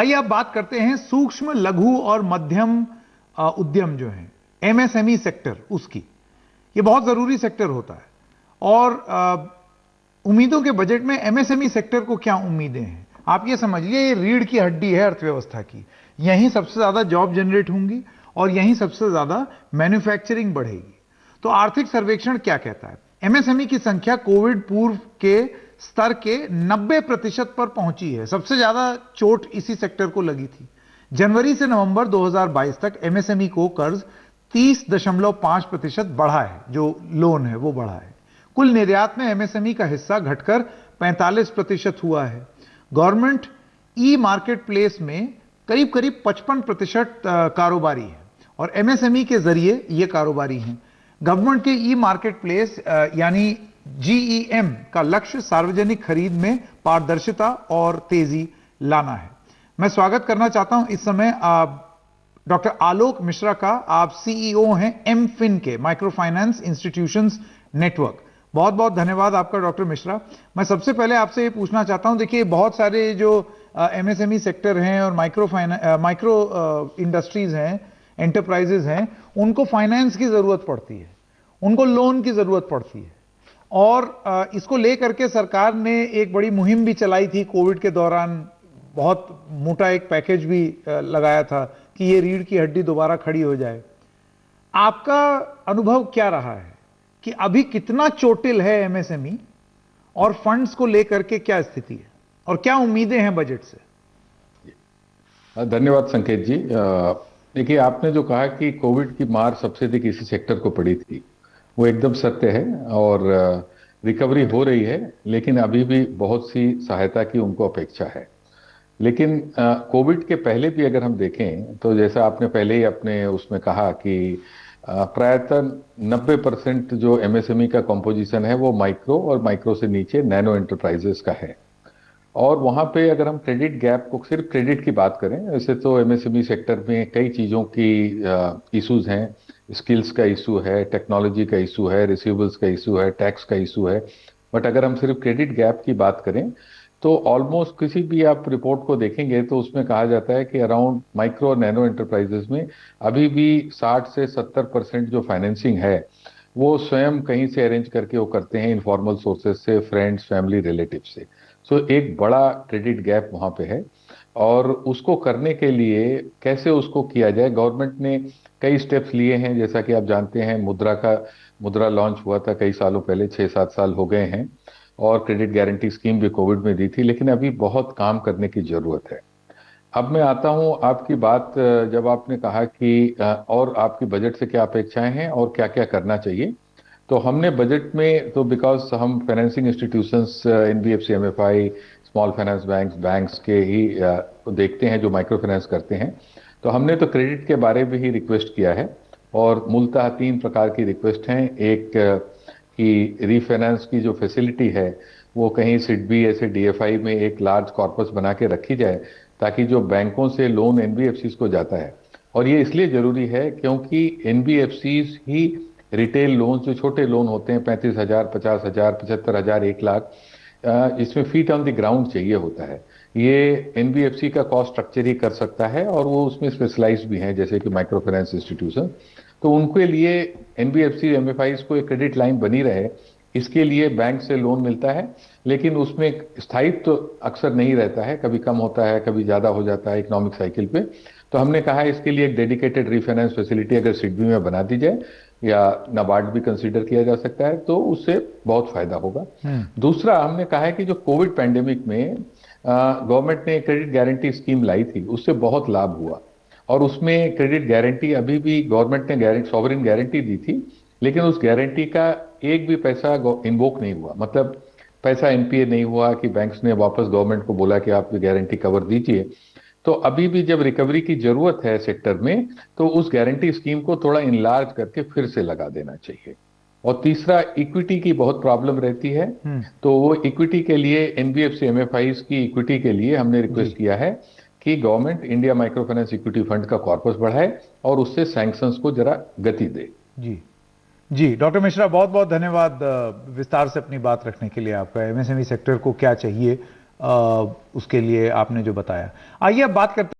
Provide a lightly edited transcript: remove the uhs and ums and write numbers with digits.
आइए अब बात करते हैं सूक्ष्म लघु और मध्यम उद्यम जो है, एमएसएमई सेक्टर, उसकी। ये बहुत जरूरी सेक्टर होता है और उम्मीदों के बजट में एमएसएमई सेक्टर को क्या उम्मीदें हैं? आप ये समझिए, ये रीढ़ की हड्डी है अर्थव्यवस्था की। यहीं सबसे ज्यादा जॉब जनरेट होंगी और यहीं सबसे ज्यादा मैन्युफैक्चरिंग बढ़ेगी। तो आर्थिक सर्वेक्षण क्या कहता है? एमएसएमई की संख्या कोविड पूर्व के स्तर के 90% पर पहुंची है। सबसे ज्यादा चोट इसी सेक्टर को लगी थी। जनवरी से नवंबर 2022 तक एमएसएमई को कर्ज 30.5% बढ़ा है, जो लोन है वो बढ़ा है। कुल निर्यात में एमएसएमई का हिस्सा घटकर 45% हुआ है। गवर्नमेंट ई मार्केट प्लेस में करीब करीब 55% कारोबारी है और एमएसएमई के जरिए ये कारोबारी हैं। गवर्नमेंट के ई मार्केट प्लेस यानी जीईएम का लक्ष्य सार्वजनिक खरीद में पारदर्शिता और तेजी लाना है। मैं स्वागत करना चाहता हूं इस समय डॉक्टर आलोक मिश्रा का। आप सीईओ हैं एमफिन के, माइक्रो फाइनेंस इंस्टीट्यूशंस नेटवर्क। बहुत बहुत धन्यवाद आपका डॉक्टर मिश्रा। मैं सबसे पहले आपसे ये पूछना चाहता हूं, देखिए बहुत सारे जो एमएसएमई सेक्टर हैं और माइक्रो इंडस्ट्रीज हैं, एंटरप्राइजेज हैं, उनको फाइनेंस की जरूरत पड़ती है, उनको लोन की जरूरत पड़ती है। और इसको लेकर के सरकार ने एक बड़ी मुहिम भी चलाई थी कोविड के दौरान। बहुत मोटा एक पैकेज भी लगाया था कि ये रीढ़ की हड्डी दोबारा खड़ी हो जाए। आपका अनुभव क्या रहा है कि अभी कितना चोटिल है एमएसएमई और फंड्स को लेकर के क्या स्थिति है और क्या उम्मीदें हैं बजट से? धन्यवाद संकेत जी। देखिए, आपने जो कहा कि कोविड की मार सबसे अधिक इसी सेक्टर को पड़ी थी, वो एकदम सत्य है। और रिकवरी हो रही है, लेकिन अभी भी बहुत सी सहायता की उनको अपेक्षा है। लेकिन कोविड के पहले भी अगर हम देखें तो जैसा आपने पहले ही अपने उसमें कहा कि प्रायतः 90% जो एमएसएमई का कंपोजिशन है वो माइक्रो और माइक्रो से नीचे नैनो एंटरप्राइजेस का है। और वहाँ पे अगर हम क्रेडिट गैप को, सिर्फ क्रेडिट की बात करें, वैसे तो एमएसएमई सेक्टर में कई चीज़ों की इश्यूज हैं। स्किल्स का इशू है, टेक्नोलॉजी का इशू है, रिसीवेबल्स का इशू है, टैक्स का इशू है। बट अगर हम सिर्फ क्रेडिट गैप की बात करें तो ऑलमोस्ट किसी भी आप रिपोर्ट को देखेंगे तो उसमें कहा जाता है कि अराउंड माइक्रो और नैनो एंटरप्राइजेस में अभी भी 60 से 70% जो फाइनेंसिंग है वो स्वयं कहीं से अरेंज करके वो करते हैं, इनफॉर्मल सोर्सेज से, फ्रेंड्स, फैमिली, रिलेटिव से। सो एक बड़ा क्रेडिट गैप वहाँ पे है। और उसको करने के लिए कैसे उसको किया जाए, गवर्नमेंट ने कई स्टेप्स लिए हैं। जैसा कि आप जानते हैं, मुद्रा लॉन्च हुआ था कई सालों पहले, 6-7 साल हो गए हैं। और क्रेडिट गारंटी स्कीम भी कोविड में दी थी, लेकिन अभी बहुत काम करने की जरूरत है। अब मैं आता हूं आपकी बात, जब आपने कहा कि और आपकी बजट से क्या अपेक्षाएं हैं और क्या क्या करना चाहिए। तो हमने बजट में तो, बिकॉज हम financing institutions, NBFC, MFI, small finance banks के ही देखते हैं जो माइक्रो फाइनेंस करते हैं, तो हमने तो क्रेडिट के बारे में ही रिक्वेस्ट किया है। और मूलतः 3 प्रकार की रिक्वेस्ट हैं। एक कि रीफाइनेंस की जो फैसिलिटी है वो कहीं सिडबी ऐसे डीएफआई में एक लार्ज कॉर्पस बना के रखी जाए, ताकि जो बैंकों से लोन एनबीएफसीज को जाता है, और ये इसलिए जरूरी है क्योंकि एनबीएफसीज ही रिटेल लोन, जो छोटे लोन होते हैं, 35,000, 50,000, 75,000, 1 लाख, इसमें फीट ऑन द ग्राउंड चाहिए होता है। ये एनबीएफसी का कॉस्ट स्ट्रक्चर ही कर सकता है और वो उसमें स्पेशलाइज्ड भी हैं, जैसे कि माइक्रो फाइनेंस इंस्टीट्यूशन। तो उनके लिए एनबीएफसी, एमएफआईज को एक क्रेडिट लाइन बनी रहे, इसके लिए बैंक से लोन मिलता है। लेकिन उसमें स्थायित्व तो अक्सर नहीं रहता है, कभी कम होता है, कभी ज़्यादा हो जाता है इकोनॉमिक साइकिल पे। तो हमने कहा है इसके लिए एक डेडिकेटेड रीफाइनेंस फैसिलिटी अगर सिडबी में बना दी जाए, या नाबार्ड भी कंसीडर किया जा सकता है, तो उससे बहुत फायदा होगा। दूसरा, हमने कहा है कि जो कोविड पैंडेमिक में गवर्नमेंट ने क्रेडिट गारंटी स्कीम लाई थी, उससे बहुत लाभ हुआ। और उसमें क्रेडिट गारंटी, अभी भी गवर्नमेंट ने सॉवरेन गारंटी दी थी, लेकिन उस गारंटी का एक भी पैसा इन्वोक नहीं हुआ। मतलब पैसा एनपीए नहीं हुआ कि बैंक्स ने वापस गवर्नमेंट को बोला कि आप गारंटी कवर दीजिए। तो अभी भी जब रिकवरी की जरूरत है सेक्टर में, तो उस गारंटी स्कीम को थोड़ा इनलार्ज करके फिर से लगा देना चाहिए। और तीसरा, इक्विटी की बहुत प्रॉब्लम रहती है। तो वो इक्विटी के लिए, एनबीएफसी, एमएफआईज की इक्विटी के लिए हमने रिक्वेस्ट किया है कि government India micro finance equity fund का कॉर्पस बढ़ाए और उससे सैंक्शंस को जरा गति दे। जी जी, डॉक्टर मिश्रा, बहुत बहुत धन्यवाद विस्तार से अपनी बात रखने के लिए आपका। एमएसएमई सेक्टर को क्या चाहिए उसके लिए आपने जो बताया। आइए अब बात करते